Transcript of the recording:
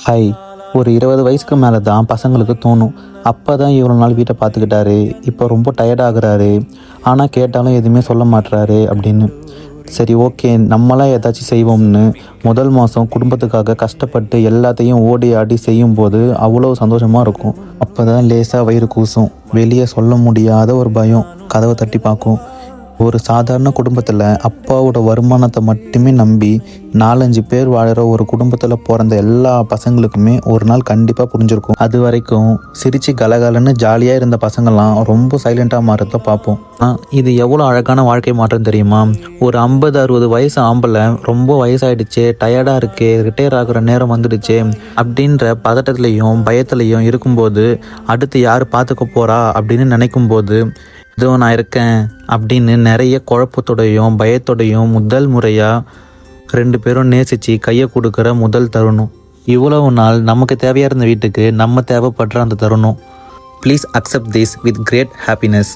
Hi. ஒரு 20 வயசுக்கு மேலே தான் பசங்களுக்கு தோணும், அப்போ தான் இவ்வளோ நாள் வீட்டை பார்த்துக்கிட்டாரு, இப்போ ரொம்ப டயர்டாகிறாரு, ஆனால் கேட்டாலும் எதுவுமே சொல்ல மாட்டுறாரு அப்படின்னு. சரி, ஓகே, நம்மளாம் ஏதாச்சும் செய்வோம்னு முதல் மாதம் குடும்பத்துக்காக கஷ்டப்பட்டு எல்லாத்தையும் ஓடி ஆடி செய்யும்போது அவ்வளோ சந்தோஷமாக இருக்கும். அப்போ தான் லேசாக வயிறு கூசும், வெளியே சொல்ல முடியாத ஒரு பயம் கதவை தட்டி பார்க்கும். ஒரு சாதாரண குடும்பத்தில் அப்பாவோட வருமானத்தை மட்டுமே நம்பி 4-5 பேர் வாழுற ஒரு குடும்பத்தில் பிறந்த எல்லா பசங்களுக்குமே ஒரு நாள் கண்டிப்பாக புரிஞ்சிருக்கும். அது வரைக்கும் சிரித்து கலகலன்னு ஜாலியாக இருந்த பசங்கள்லாம் ரொம்ப சைலண்ட்டாக மாறத பார்ப்போம். இது எவ்வளோ அழகான வாழ்க்கை மாற்றம் தெரியுமா? ஒரு 50-60 வயசு ஆம்பளை ரொம்ப வயசாயிடுச்சு, டயர்டாக இருக்கு, ரிட்டையர் ஆகுற நேரம் வந்துடுச்சு அப்படின்ற பதட்டத்துலேயும் பயத்துலையும் இருக்கும்போது, அடுத்து யார் பார்த்துக்க போகிறா அப்படின்னு நினைக்கும்போது, இதோ நான் இருக்கேன் அப்படின்னு நிறைய குழப்பத்தோடையும் பயத்தோடையும் முதல் முறையாக 2 பேரும் நேசித்து கையை கொடுக்குற முதல் தருணம். இவ்வளவு நாள் நமக்கு தேவையாக இருந்த வீட்டுக்கு நம்ம தேவைப்படுற அந்த தருணம். Please accept this with great happiness.